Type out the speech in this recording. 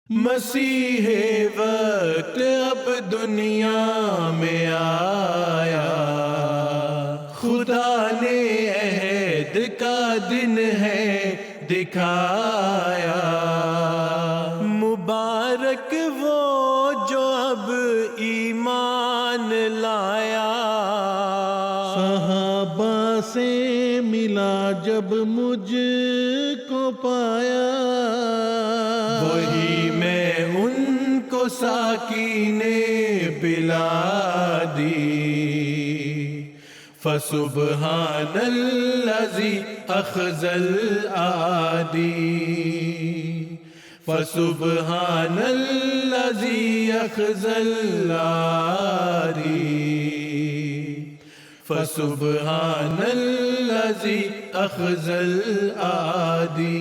مسیح وقت اب دنیا میں آیا، خدا نے عہد کا دن ہے دکھایا۔ مبارک وہ جو اب ایمان لایا، صحابہ سے ملا جب مجھ کو پایا، وہی میں ان کو ساکین پلا دی۔ فسبحان الذی اخذ الأعادی، فسبحان الذی اخذ الأعادی، فسبحان الذی اخذ الأعادی۔